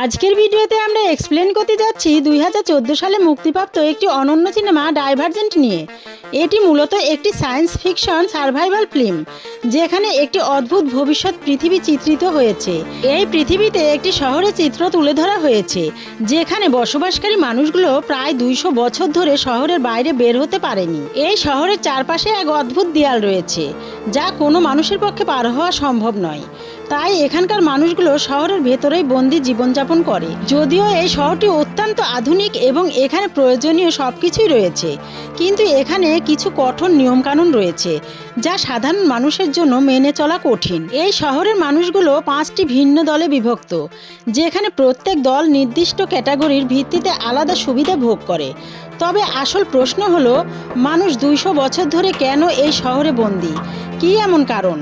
আজকের ভিডিওতে আমরা এক্সপ্লেন করতে যাচ্ছি 2014 সালে মুক্তিপ্রাপ্ত একটি অনন্য সিনেমা ডাইভারজেন্ট নিয়ে। এটি মূলত একটি সায়েন্স ফিকশন সার্ভাইভাল ফিল্ম, যেখানে একটি অদ্ভুত ভবিষ্যৎ পৃথিবী চিত্রিত হয়েছে। এই পৃথিবীতে একটি শহরের চিত্র তুলে ধরা হয়েছে, যেখানে বসবাসকারী মানুষগুলো প্রায় 200 বছর ধরে শহরের বাইরে বের হতে পারেনি। এই শহরের চারপাশে এক অদ্ভুত দেয়াল রয়েছে, যা কোনো মানুষের পক্ষে পার হওয়া সম্ভব নয়। তাই এখানকার মানুষগুলো শহরের ভেতরেই বন্দি জীবনযাপন করে। যদিও এই শহরটি অত্যন্ত আধুনিক এবং এখানে প্রয়োজনীয় সব কিছুই রয়েছে, কিন্তু এখানে কিছু কঠোর নিয়মকানুন রয়েছে যা সাধারণ মানুষের জন্য মেনে চলা কঠিন। এই শহরের মানুষগুলো 5টি ভিন্ন দলে বিভক্ত, যেখানে প্রত্যেক দল নির্দিষ্ট ক্যাটাগরির ভিত্তিতে আলাদা সুবিধা ভোগ করে। তবে আসল প্রশ্ন হলো, মানুষ 200 বছর ধরে কেন এই শহরে বন্দি? কী এমন কারণ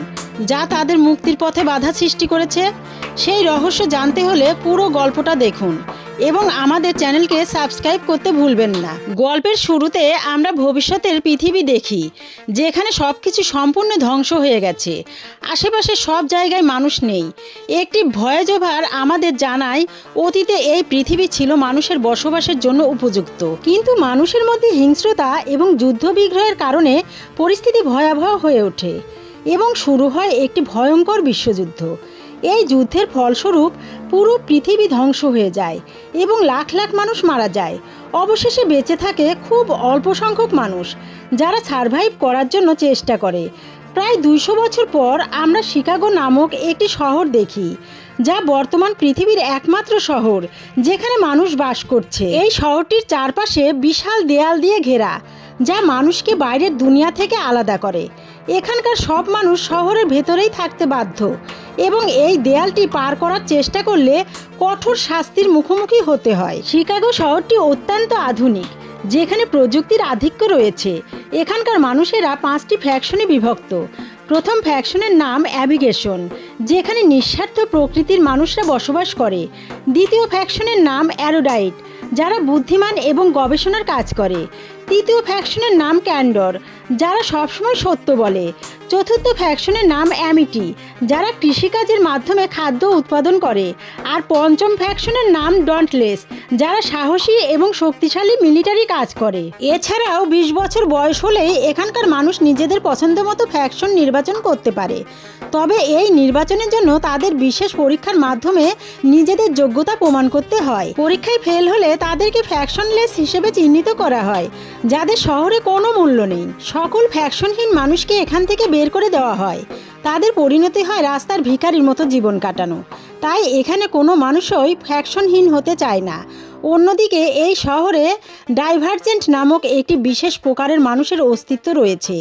যা তাদের মুক্তির পথে বাধা সৃষ্টি করেছে? সেই রহস্য জানতে হলে পুরো গল্পটা দেখুন এবং আমাদের চ্যানেলকে সাবস্ক্রাইব করতে ভুলবেন না। গল্পের শুরুতে আমরা ভবিষ্যতের পৃথিবী দেখি, যেখানে সব কিছু সম্পূর্ণ ধ্বংস হয়ে গেছে। আশেপাশে সব জায়গায় মানুষ নেই। একটি ভয়েজওভার আমাদের জানায় অতীতে এই পৃথিবী ছিল মানুষের বসবাসের জন্য উপযুক্ত, কিন্তু মানুষের মধ্যে হিংস্রতা এবং যুদ্ধবিগ্রহের কারণে পরিস্থিতি ভয়াবহ হয়ে ওঠে এবং শুরু হয় একটি ভয়ঙ্কর বিশ্বযুদ্ধ। এই যুদ্ধের ফলস্বরূপ পুরো পৃথিবী ধ্বংস হয়ে যায় এবং লাখ লাখ মানুষ মারা যায়। অবশেষে বেঁচে থাকে খুব অল্প সংখ্যক মানুষ, যারা সারভাইভ করার জন্য চেষ্টা করে। প্রায় 200 বছর পর আমরা শিকাগো নামক একটি শহর দেখি, যা বর্তমান পৃথিবীর একমাত্র শহর যেখানে মানুষ বাস করছে। এই শহরটির চারপাশে বিশাল দেয়াল দিয়ে ঘেরা, যা মানুষকে বাইরের দুনিয়া থেকে আলাদা করে। এখানকার সব মানুষ শহরের ভেতরেই থাকতে বাধ্য এবং এই দেয়ালটি পার করার চেষ্টা করলে কঠোর শাস্তির মুখোমুখি হতে হয়। শিকাগো শহরটি অত্যন্ত আধুনিক, যেখানে প্রযুক্তির আধিক্য রয়েছে। এখানকার মানুষেরা 5টি ফ্যাকশনে বিভক্ত। প্রথম ফ্যাকশনের নাম অ্যাভিগেশন, যেখানে নিঃস্বার্থ প্রকৃতির মানুষরা বসবাস করে। দ্বিতীয় ফ্যাকশনের নাম অ্যারোডাইট, যারা বুদ্ধিমান এবং গবেষণার কাজ করে। তৃতীয় ফ্যাকশনের নাম ক্যান্ডর, যারা সবসময় সত্য বলে। চতুর্থ ফ্যাকশনের নাম অ্যামিটি, যারা কৃষিকাজের মাধ্যমে খাদ্য উৎপাদন করে। আর পঞ্চম ফ্যাকশনের নাম ডন্টলেস, যারা সাহসী এবং শক্তিশালী মিলিটারি কাজ করে। এছাড়াও 20 বছর বয়স হলেই এখানকার মানুষ নিজেদের পছন্দ মতো ফ্যাকশন নির্বাচন করতে পারে। তবে এই নির্বাচনের জন্য তাদের বিশেষ পরীক্ষার মাধ্যমে নিজেদের যোগ্যতা প্রমাণ করতে হয়। পরীক্ষায় ফেল হলে তাদেরকে ফ্যাকশনলেস হিসেবে চিহ্নিত করা হয়, যাদের শহরে কোনো মূল্য নেই। সকল ফ্যাকশনহীন মানুষকে এখান থেকে বের করে দেওয়া হয়। তাদের পরিণতি হয় রাস্তার ভিখারির মতো জীবন কাটানো। তাই এখানে কোনো মানুষই ফ্যাকশনহীন হতে চায় না। অন্যদিকে এই শহরে ডাইভারজেন্ট নামক একটি বিশেষ প্রকারের মানুষের অস্তিত্ব রয়েছে।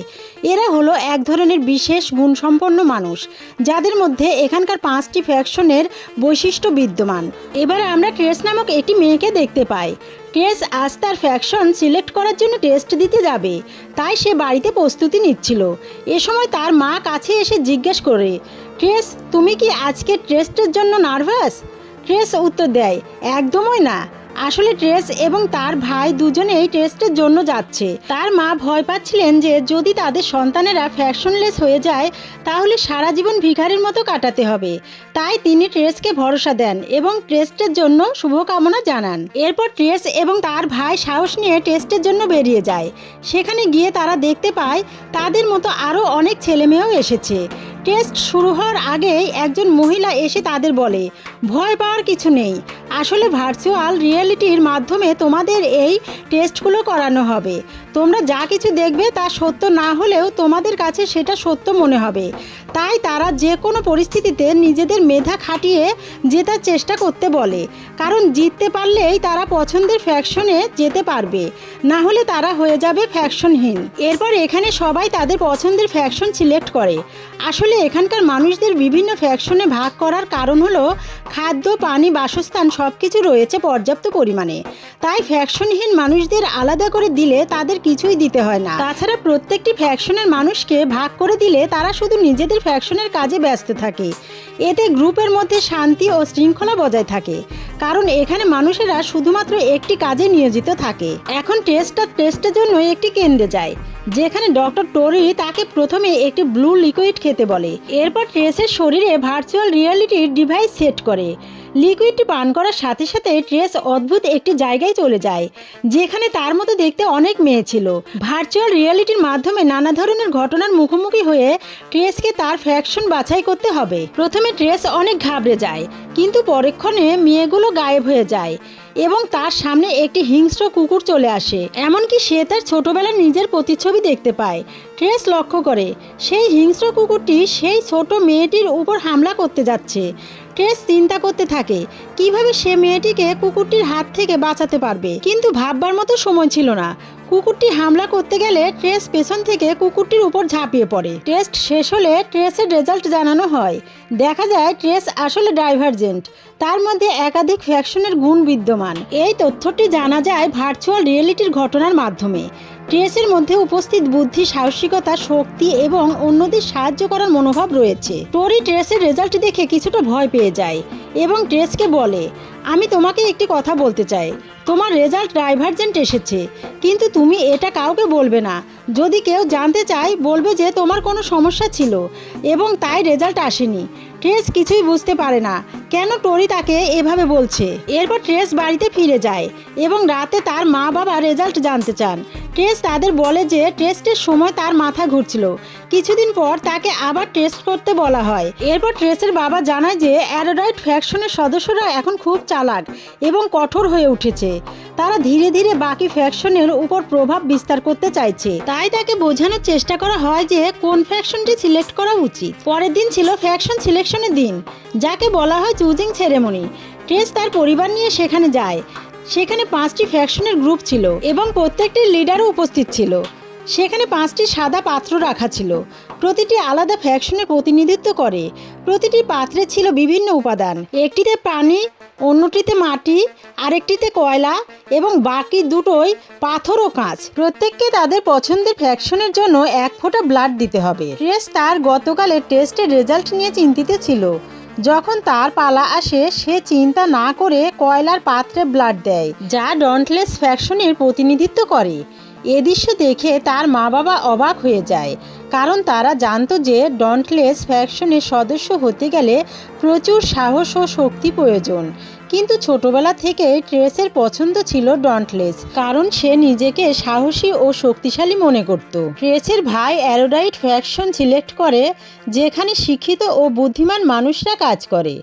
এরা হলো এক ধরনের বিশেষ গুণসম্পন্ন মানুষ, যাদের মধ্যে এখানকার 5টি ফ্যাকশনের বৈশিষ্ট্য বিদ্যমান। এবার আমরা ট্রেস নামক একটি মেয়েকে দেখতে পাই। ট্রেস আজ তার ফ্যাকশন সিলেক্ট করার জন্য টেস্ট দিতে যাবে, তাই সে বাড়িতে প্রস্তুতি নিচ্ছিল। এ সময় তার মা কাছে এসে জিজ্ঞেস করে, ট্রেস, তুমি কি আজকের টেস্টের জন্য নার্ভাস? ট্রেস উত্তর দেয়, একদমই না। আসলে ট্রেস এবং তার ভাই দুজনেই টেস্টের জন্য যাচ্ছে। তার মা ভয় পাচ্ছিলেন যে যদি তাদের সন্তানেরা ফ্যাকশনলেস হয়ে যায় তাহলে সারা জীবন ভিখারির মতো কাটাতে হবে। তাই তিনি ট্রেসকে ভরসা দেন এবং টেস্টের জন্য শুভকামনা জানান। এরপর ট্রেস এবং তার ভাই সাহস নিয়ে টেস্টের জন্য বেরিয়ে যায়। সেখানে গিয়ে তারা দেখতে পায় তাদের মতো আরও অনেক ছেলেমেয়েও এসেছে। টেস্ট শুরু হওয়ার আগেই একজন মহিলা এসে তাদের বলে, ভয় পাওয়ার কিছু নেই। আসলে ভার্চুয়াল রিয়েলিটির মাধ্যমে তোমাদের এই টেস্টগুলো করানো হবে। তোমরা যা কিছু দেখবে তা সত্য না হলেও তোমাদের কাছে সেটা সত্য মনে হবে। তাই তারা যে কোনো পরিস্থিতিতে নিজেদের মেধা খাটিয়ে জেতার চেষ্টা করতে বলে, কারণ জিততে পারলেই তারা পছন্দের ফ্যাকশনে যেতে পারবে, না হলে তারা হয়ে যাবে ফ্যাকশনহীন। এরপর এখানে সবাই তাদের পছন্দের ফ্যাকশন সিলেক্ট করে। আসলে এখানকার মানুষদের বিভিন্ন ফ্যাকশনে ভাগ করার কারণ হলো খাদ্য, পানি, বাসস্থান সব কিছু রয়েছে পর্যাপ্ত পরিমাণে। তাই ফ্যাকশনহীন মানুষদের আলাদা করে দিলে তাদের কিছুই দিতে হয় না। তাছাড়া প্রত্যেকটি ফ্যাকশনের মানুষকে ভাগ করে দিলে তারা শুধু নিজেদের ফ্যাকশনের কাজে ব্যস্ত থাকে। এতে গ্রুপের মধ্যে শান্তি ও শৃঙ্খলা বজায় থাকে, কারণ এখানে মানুষেরা শুধুমাত্র একটি কাজে নিয়োজিত থাকে। এখন টেস্টের জন্য একটি কেন্দ্রে যায়। যেখানে ডক্টর টোরি তাকে প্রথমে একটি ব্লু লিকুইড খেতে বলে। এরপর ট্রেসের শরীরে ভার্চুয়াল রিয়েলিটির ডিভাইস সেট করে। লিকুইডটি পান করার সাথে সাথে ট্রেস অদ্ভুত একটি জায়গায় চলে যায়, যেখানে তার মতো দেখতে অনেক মেয়ে ছিল। ভার্চুয়াল রিয়েলিটির মাধ্যমে নানা ধরনের ঘটনার মুখোমুখি হয়ে ট্রেসকে তার ফ্যাকশন বাছাই করতে হবে। প্রথমে ট্রেস অনেক ঘাবড়ে যায়, কিন্তু পরক্ষণে মেয়েগুলো গায়েব হয়ে যায় এবং তার সামনে একটি হিংস্র কুকুর চলে আসে। এমনকি সে তার ছোটবেলার নিজের প্রতিচ্ছবি দেখতে পায়। ট্রেস লক্ষ্য করে সেই হিংস্র কুকুরটি সেই ছোট মেয়েটির উপর হামলা করতে যাচ্ছে। ট্রেস চিন্তা করতে থাকে কিভাবে সে মেয়েটিকে কুকুরটির হাত থেকে বাঁচাতে পারবে, কিন্তু ভাববার মতো সময় ছিল না। কুকুরটি হামলা করতে গেলে ট্রেস পেছন থেকে কুকুরটির উপর ঝাঁপিয়ে পড়ে। টেস্ট শেষ হলে ট্রেসের রেজাল্ট জানানো হয়। দেখা যায় ট্রেস আসলে ডাইভারজেন্ট, তার মধ্যে একাধিক ফ্যাকশনের গুণ বিদ্যমান। এই তথ্যটি জানা যায় ভার্চুয়াল রিয়েলিটির ঘটনার মাধ্যমে। ট্রেসের মধ্যে উপস্থিত বুদ্ধি, সাহসিকতা, শক্তি এবং অন্যদের সাহায্য করার মনোভাব রয়েছে। টোরি ট্রেসের রেজাল্ট দেখে কিছুটা ভয় পেয়ে যায় এবং ট্রেসকে বলে, আমি তোমাকে একটি কথা বলতে চাই। তোমার রেজাল্ট ডাইভারজেন্ট এসেছে, কিন্তু তুমি এটা কাউকে বলবে না। যদি কেউ জানতে চায় বলবে যে তোমার কোনো সমস্যা ছিল এবং তাই রেজাল্ট আসেনি। ট্রেস কিছুই বুঝতে পারে না কেন টোরি তাকে এভাবে বলছে। এরপর ট্রেস বাড়িতে ফিরে যায় এবং রাতে তার মা বাবা রেজাল্ট জানতে চান। ট্রেস তাদের বলে যে টেস্টের সময় তার মাথা ঘুরছিল। কিছুদিন পর তাকে আবার টেস্ট করতে বলা হয়। এরপর ট্রেসের বাবা জানায় যে অ্যারোডাইট ফ্যাকশনের সদস্যরা এখন খুব চালাক এবং কঠোর হয়ে উঠেছে। তারা ধীরে ধীরে বাকি ফ্যাকশনের উপর প্রভাব বিস্তার করতে চাইছে। তাই তাকে বোঝানোর চেষ্টা করা হয় যে কোন ফ্যাকশনটি সিলেক্ট করা উচিত। পরের দিন ছিল ফ্যাকশন সিলেকশনের দিন, যাকে বলা হয় চুজিং সেরেমনি। ট্রেস তার পরিবার নিয়ে সেখানে যায়। সেখানে 5টি ফ্যাকশনের গ্রুপ ছিল এবং প্রত্যেকটির লিডারও উপস্থিত ছিল। সেখানে 5টি সাদা পাত্র রাখা ছিল, প্রতিটি আলাদা ফ্যাকশনের প্রতিনিধিত্ব করে। প্রতিটি পাত্রে ছিল বিভিন্ন উপাদান, একটিতে পানি, অন্যটিতে মাটি, আরেকটিতে কয়লা এবং বাকি দুটোই পাথর ও কাঁচ। প্রত্যেককে তাদের পছন্দের ফ্যাকশনের জন্য 1 ফোঁটা ব্লাড দিতে হবে। ট্রেস তার গতকালের টেস্টের রেজাল্ট নিয়ে চিন্তিত ছিল। যখন তার পালা আসে, সে চিন্তা না করে কয়লার পাত্রে ব্লাড দেয়, যা ডন্টলেস ফ্যাকশনের প্রতিনিধিত্ব করে। এ দৃশ্য দেখে তার মা বাবা অবাক হয়ে যায়, কারণ তারা জানতো যে ডন্টলেস ফ্যাকশনের সদস্য হতে গেলে প্রচুর সাহস ও শক্তি প্রয়োজন। কিন্তু ছোটবেলা থেকেই ট্রেসের পছন্দ ছিল ডন্টলেস, কারণ সে নিজেকে সাহসী ও শক্তিশালী মনে করত। ট্রেসের ভাই অ্যারোডাইট ফ্যাকশন সিলেক্ট করে, যেখানে শিক্ষিত ও বুদ্ধিমান মানুষরা কাজ করে।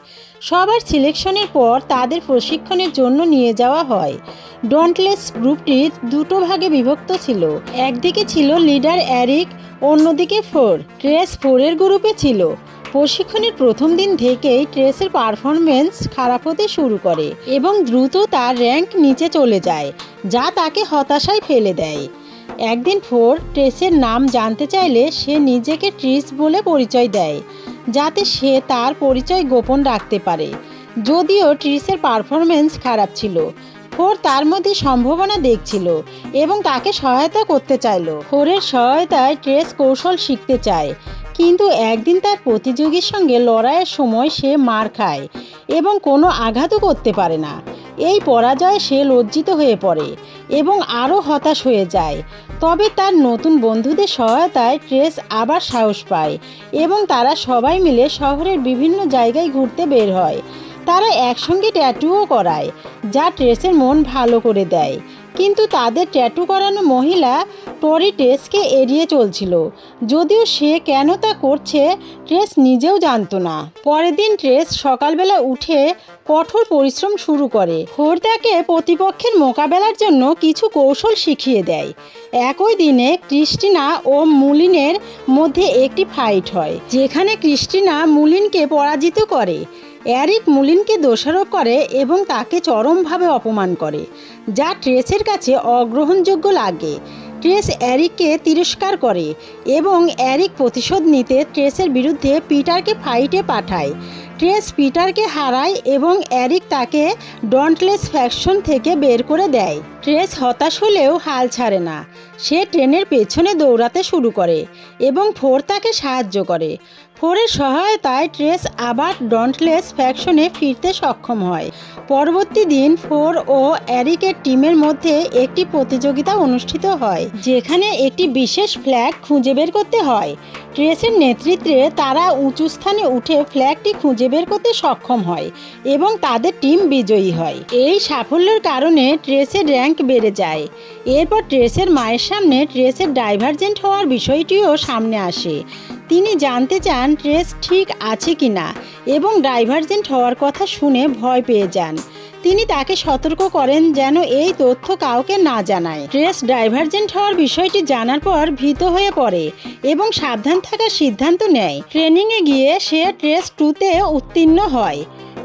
সবার সিলেকশনের পর তাদের প্রশিক্ষণের জন্য নিয়ে যাওয়া হয়। ডন্টলেস গ্রুপটি 2টো ভাগে বিভক্ত ছিল। একদিকে ছিল লিডার এরিক, অন্যদিকে ফোর। ট্রেস 4-এর গ্রুপে ছিল। প্রশিক্ষণের প্রথম দিন থেকেই ট্রেসের পারফরমেন্স খারাপ হতে শুরু করে এবং দ্রুত তার র্যাঙ্ক নিচে চলে যায়, যা তাকে হতাশায় ফেলে দেয়। একদিন ফোর ট্রেসের নাম জানতে চাইলে সে নিজেকে ট্রিস বলে পরিচয় দেয়, যাতে সে তার পরিচয় গোপন রাখতে পারে। যদিও ট্রিসের পারফরমেন্স খারাপ ছিল, ফোর তার মধ্যে সম্ভাবনা দেখছিল এবং তাকে সহায়তা করতে চাইল। ফোরের সহায়তায় ট্রেস কৌশল শিখতে চায়, কিন্তু একদিন তার প্রতিযোগীর সঙ্গে লড়াইয়ের সময় সে মার খায় এবং কোনো আঘাতও করতে পারে না। এই পরাজয়ে সে লজ্জিত হয়ে পড়ে এবং আরও হতাশ হয়ে যায়। তবে তার নতুন বন্ধুদের সহায়তায় ট্রেস আবার সাহস পায় এবং তারা সবাই মিলে শহরের বিভিন্ন জায়গায় ঘুরতে বের হয়। তারা একসঙ্গে ট্যাটুও করায়, যা ট্রেসের মন ভালো করে দেয়। কিন্তু তাদের ট্যাটু করানো মহিলা টোরি ট্রেসকে এড়িয়ে চলছিল, যদিও সে কেন তা করছে ট্রেস নিজেও জানতো না। পরের দিন ট্রেস সকালবেলা উঠে কঠোর পরিশ্রম শুরু করে। ফোর তাকে প্রতিপক্ষের মোকাবেলার জন্য কিছু কৌশল শিখিয়ে দেয়। একই দিনে ক্রিস্টিনা ও মুলিনের মধ্যে একটি ফাইট হয়, যেখানে ক্রিস্টিনা মুলিনকে পরাজিত করে। এরিক মুলিনকে দোষারোপ করে এবং তাকে চরমভাবে অপমান করে, যা ট্রেসের কাছে অগ্রহণযোগ্য লাগে। ট্রেস এরিককে তিরস্কার করে এবং এরিক প্রতিশোধ নিতে ট্রেসের বিরুদ্ধে পিটারকে ফাইটে পাঠায়। ট্রেস পিটারকে হারায় এবং এরিক তাকে ডন্টলেস ফ্যাকশন থেকে বের করে দেয়। ট্রেস হতাশ হলেও হাল ছাড়ে না। সে ট্রেনের পেছনে দৌড়াতে শুরু করে এবং ফোর তাকে সাহায্য করে। ফোরের সহায়তায় ট্রেস আবার ডন্টলেস ফ্যাকশনে ফিরতে সক্ষম হয়। পরবর্তী দিন ফোর ও এরিকের টিমের মধ্যে একটি প্রতিযোগিতা অনুষ্ঠিত হয়, যেখানে একটি বিশেষ ফ্ল্যাগ খুঁজে বের করতে হয়। ট্রেসের নেতৃত্বে তারা উঁচু স্থানে উঠে ফ্ল্যাগটি খুঁজে বের করতে সক্ষম হয় এবং তাদের টিম বিজয়ী হয়। এই সাফল্যের কারণে ট্রেসের র্যাঙ্ক বেড়ে যায়। এরপর ট্রেসের মায়ের সামনে ট্রেসের ডাইভারজেন্ট হওয়ার বিষয়টিও সামনে আসে। তিনি জানতে চান ট্রেস ঠিক আছে কিনা এবং ডাইভারজেন্ট হওয়ার কথা শুনে ভয় পেয়ে যান। তিনি তাকে সতর্ক করেন যেন এই তথ্য কাউকে না জানায়। ট্রেস ডাইভারজেন্ট হওয়ার বিষয়টি জানার পর ভীত হয়ে পড়ে এবং সাবধান থাকার সিদ্ধান্ত নেয়। ট্রেনিংয়ে গিয়ে সে ট্রেস 2-তে উত্তীর্ণ হয়,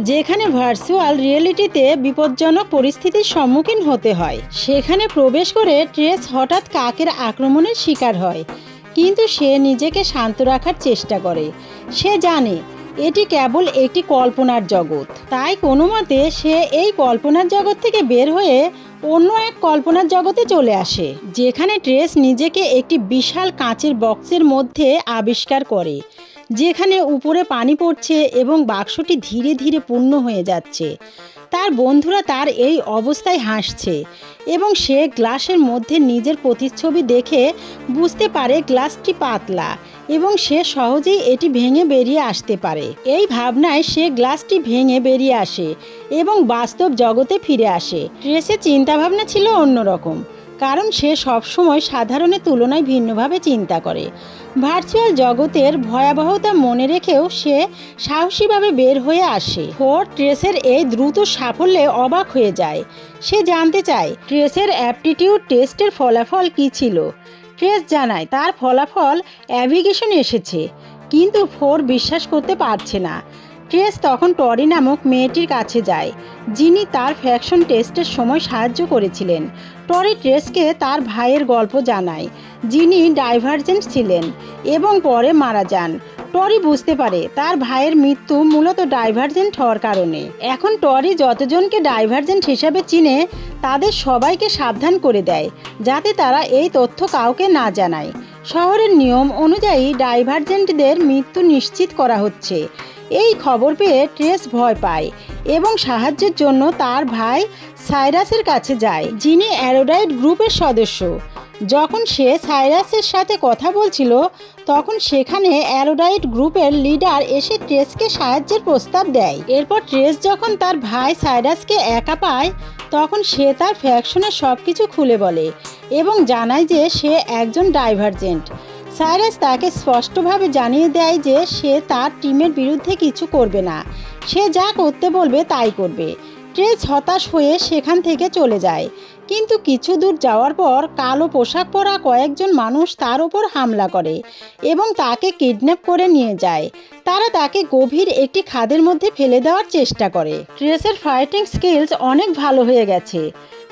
যেখানে ভার্চুয়াল রিয়েলিটিতে বিপজ্জনক পরিস্থিতির সম্মুখীন হতে হয়। সেখানে প্রবেশ করে ট্রেস হঠাৎ কাকের আক্রমণের শিকার হয়, কিন্তু সে নিজেকে শান্ত রাখার চেষ্টা করে। সে জানে এটি কেবল একটি কল্পনার জগৎ, তাই কোনো মতে সে এই কল্পনার জগৎ থেকে বের হয়ে অন্য এক কল্পনার জগতে চলে আসে, যেখানে ট্রেস নিজেকে একটি বিশাল কাঁচের বক্সের মধ্যে আবিষ্কার করে, যেখানে উপরে পানি পড়ছে এবং বাক্সটি ধীরে ধীরে পূর্ণ হয়ে যাচ্ছে। তার বন্ধুরা তার এই অবস্থায় হাসছে এবং সে গ্লাসের মধ্যে নিজের প্রতিচ্ছবি দেখে বুঝতে পারে গ্লাসটি পাতলা এবং সে সহজেই এটি ভেঙে বেরিয়ে আসতে পারে। এই ভাবনায় সে গ্লাসটি ভেঙে বেরিয়ে আসে এবং বাস্তব জগতে ফিরে আসে। ট্রেসের চিন্তাভাবনা ছিল অন্যরকম, কারণ সে সবসময় সাধারণের তুলনায় ভিন্নভাবে চিন্তা করে। ভার্চুয়াল জগতের ভয়াবহতা মনে রেখেও সে সাহসীভাবে বের হয়ে আসে। ফোর ট্রেসের এই দ্রুত সাফল্যে অবাক হয়ে যায়। সে জানতে চায় ট্রেসের অ্যাপটিটিউড টেস্টের ফলাফল কী ছিল। ট্রেস জানায় তার ফলাফল অ্যাভিগেশন এসেছে, কিন্তু ফোর বিশ্বাস করতে পারছে না। ট্রেস তখন টরি নামক মেয়েটির কাছে যায়, যিনি তার ফ্যাকশন টেস্টের সময় সাহায্য করেছিলেন। টরি ট্রেসকে তার ভাইয়ের গল্প জানায়, যিনি ডাইভারজেন্ট ছিলেন এবং পরে মারা যান। টরি বুঝতে পারে তার ভাইয়ের মৃত্যু মূলত ডাইভারজেন্ট হওয়ার কারণে। এখন টরি যতজনকে ডাইভারজেন্ট হিসেবে চিনে তাদের সবাইকে সাবধান করে দেয়, যাতে তারা এই তথ্য কাউকে না জানায়। শহরের নিয়ম অনুযায়ী ডাইভারজেন্টদের মৃত্যু নিশ্চিত করা হচ্ছে। এই খবর পেয়ে ট্রেস ভয় পায় এবং সাহায্যের জন্য তার ভাই সাইরাসের কাছে যায়, যিনি অ্যারোডাইট গ্রুপের সদস্য। যখন সে সাইরাসের সাথে কথা বলছিল, তখন সেখানে অ্যারোডাইট গ্রুপের লিডার এসে ট্রেসকে সাহায্যের প্রস্তাব দেয়। এরপর ট্রেস যখন তার ভাই সাইরাসকে একা পায়, তখন সে তার ফ্যাকশনের সব কিছু খুলে বলে এবং জানায় যে সে একজন ডাইভারজেন্ট। সাইরাস তাকে স্পষ্টভাবে জানিয়ে দেয় যে সে তার টিমের বিরুদ্ধে কিছু করবে না, সে যা করতে বলবে তাই করবে। ট্রেস হতাশ হয়ে সেখান থেকে চলে যায়, কিন্তু কিছু দূর যাওয়ার পর কালো পোশাক পরা কয়েকজন মানুষ তার উপর হামলা করে এবং তাকে কিডন্যাপ করে নিয়ে যায়। তারা তাকে গভীর একটি খাদের মধ্যে ফেলে দেওয়ার চেষ্টা করে। ট্রেসের ফাইটিং স্কিলস অনেক ভালো হয়ে গেছে,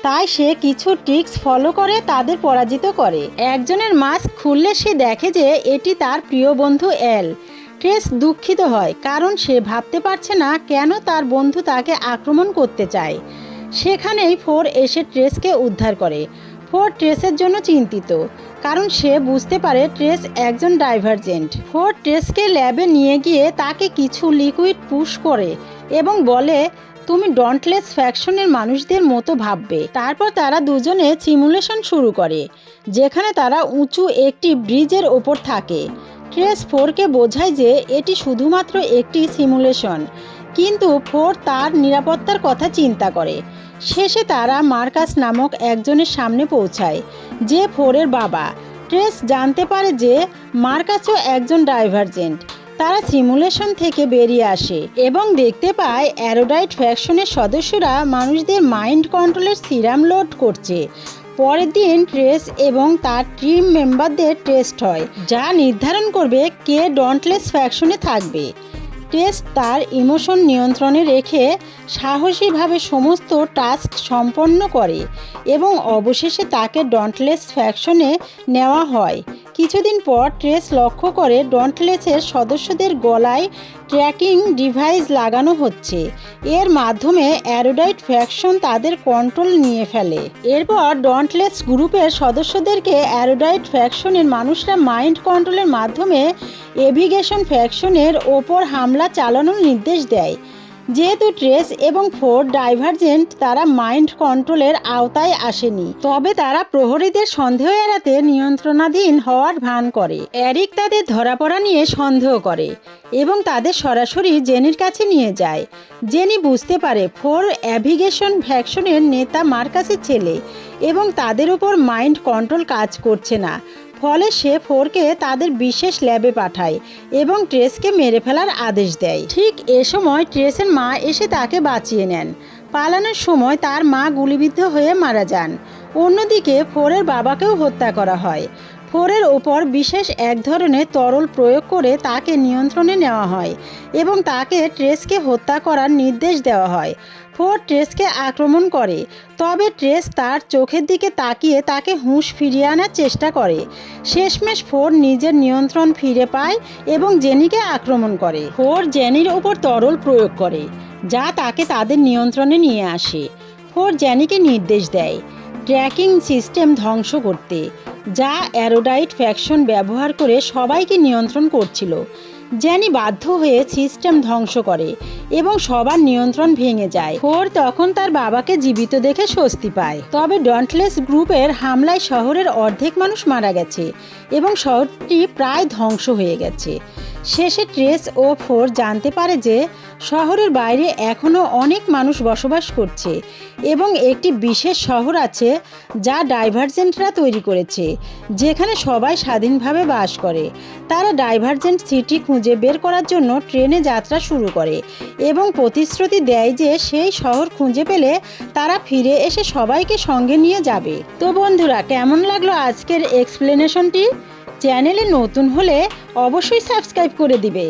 তাই সে কিছু ট্রিক্স ফলো করে তাদের পরাজিত করে। একজনের মাস্ক খুললে সে দেখে যে এটি তার প্রিয় বন্ধু এল। ট্রেস দুঃখিত হয় কারণ সে ভাবতে পারছে না কেন তার বন্ধু তাকে আক্রমণ করতে চায়। সেখানেই ফোর এসে ট্রেসকে উদ্ধার করে। ফোর ট্রেসের জন্য চিন্তিত, কারণ সে বুঝতে পারে ট্রেস একজন ডাইভারজেন্ট। ফোর ট্রেসকে ল্যাবে নিয়ে গিয়ে তাকে কিছু লিকুইড পুশ করে এবং বলে, তুমি ডন্টলেস ফ্যাকশনের মানুষদের মতো ভাববে। তারপর তারা দুজনে সিমুলেশন শুরু করে, যেখানে তারা উঁচু একটি ব্রিজের ওপর থাকে। ট্রেস ফোরকে বোঝায় যে এটি শুধুমাত্র একটি সিমুলেশন, কিন্তু ফোর তার নিরাপত্তার কথা চিন্তা করে। শেষে তারা মার্কাস নামক একজনের সামনে পৌঁছায়, যে ফোরের বাবা। ট্রেস জানতে পারে যে মার্কাসও একজন ডাইভারজেন্ট। তারা সিমুলেশন থেকে বেরিয়ে আসে এবং দেখতে পায় অ্যারোডাইট ফ্যাকশনের সদস্যরা মানুষদের মাইন্ড কন্ট্রোলের সিরাম লোড করছে। পরের দিন ট্রেস এবং তার টিম মেম্বারদের টেস্ট হয়, যা নির্ধারণ করবে কে ডন্টলেস ফ্যাকশনে থাকবে। ট্রেস তার ইমোশন নিয়ন্ত্রণে রেখে সাহসীভাবে সমস্ত টাস্ক সম্পন্ন করে এবং অবশেষে তাকে ডন্টলেস ফ্যাকশনে নেওয়া হয়। কিছুদিন পর ট্রেস লক্ষ্য করে ডন্টলেসের সদস্যদের গলায় ট্র্যাকিং ডিভাইস লাগানো হচ্ছে। এর মাধ্যমে অ্যারোডাইট ফ্যাকশন তাদের কন্ট্রোল নিয়ে ফেলে। এরপর ডন্টলেস গ্রুপের সদস্যদেরকে অ্যারোডাইট ফ্যাকশনের মানুষরা মাইন্ড কন্ট্রোলের মাধ্যমে এভিগেশন ফ্যাকশনের ওপর হামলা চালানোর নির্দেশ দেয়। যেহেতু ট্রেস এবং ফোর ডাইভারজেন্ট, তারা মাইন্ড কন্ট্রোলের আওতায় আসেনি, তবে তারা প্রহরীদের সন্দেহ এড়াতে নিয়ন্ত্রণাধীন হওয়ার ভান করে। এরিক তাদের ধরাপড়া নিয়ে সন্দেহ করে এবং তাদের সরাসরি জেনির কাছে নিয়ে যায়। জেনি বুঝতে পারে ফোর অ্যাভিগেশন ফ্যাকশনের নেতা মার্কাসের ছেলে এবং তাদের উপর মাইন্ড কন্ট্রোল কাজ করছে না। ফলে সে ফোরকে তাদের বিশেষ ল্যাবে পাঠায় এবং ট্রেসকে মেরে ফেলার আদেশ দেয়। ঠিক এ সময় ট্রেসের মা এসে তাকে বাঁচিয়ে নেন। পালানোর সময় তার মা গুলিবিদ্ধ হয়ে মারা যান। অন্যদিকে ফোরের বাবাকেও হত্যা করা হয়। ফোরের ওপর বিশেষ এক ধরনের তরল প্রয়োগ করে তাকে নিয়ন্ত্রণে নেওয়া হয় এবং তাকে ট্রেসকে হত্যা করার নির্দেশ দেওয়া হয়। ফোর ট্রেসকে আক্রমণ করে, তবে ট্রেস তার চোখের দিকে তাকিয়ে তাকে হুঁশ ফিরিয়ে আনার চেষ্টা করে। শেষমেশ ফোর নিজের নিয়ন্ত্রণ ফিরে পায় এবং জেনিকে আক্রমণ করে। ফোর জেনির ওপর তরল প্রয়োগ করে, যা তাকে তাদের নিয়ন্ত্রণে নিয়ে আসে। ফোর জেনিকে নির্দেশ দেয় ট্র্যাকিং সিস্টেম ধ্বংস করতে, যা অ্যারোডাইট ফ্যাকশন ব্যবহার করে সবাইকে নিয়ন্ত্রণ করছিল। জেনি বাধ্য হয়ে সিস্টেম ধ্বংস করে এবং সবার নিয়ন্ত্রণ ভেঙে যায়। ফোর তখন তার বাবাকে জীবিত দেখে স্বস্তি পায়। তবে ডন্টলেস গ্রুপের হামলায় শহরের অর্ধেক মানুষ মারা গেছে এবং শহরটি প্রায় ধ্বংস হয়ে গেছে। শেষে ট্রেস ও ফোর জানতে পারে যে শহরের বাইরে এখনও অনেক মানুষ বসবাস করছে এবং একটি বিশেষ শহর আছে যা ডাইভারজেন্টরা তৈরি করেছে, যেখানে সবাই স্বাধীনভাবে বাস করে। তারা ডাইভারজেন্ট সিটি খুঁজে বের করার জন্য ট্রেনে যাত্রা শুরু করে এবং প্রতিশ্রুতি দেয় যে সেই শহর খুঁজে পেলে তারা ফিরে এসে সবাইকে সঙ্গে নিয়ে যাবে। তো বন্ধুরা, কেমন লাগলো আজকের এক্সপ্লেনেশনটি? চ্যানেলে নতুন হলে অবশ্যই সাবস্ক্রাইব করে দিবে।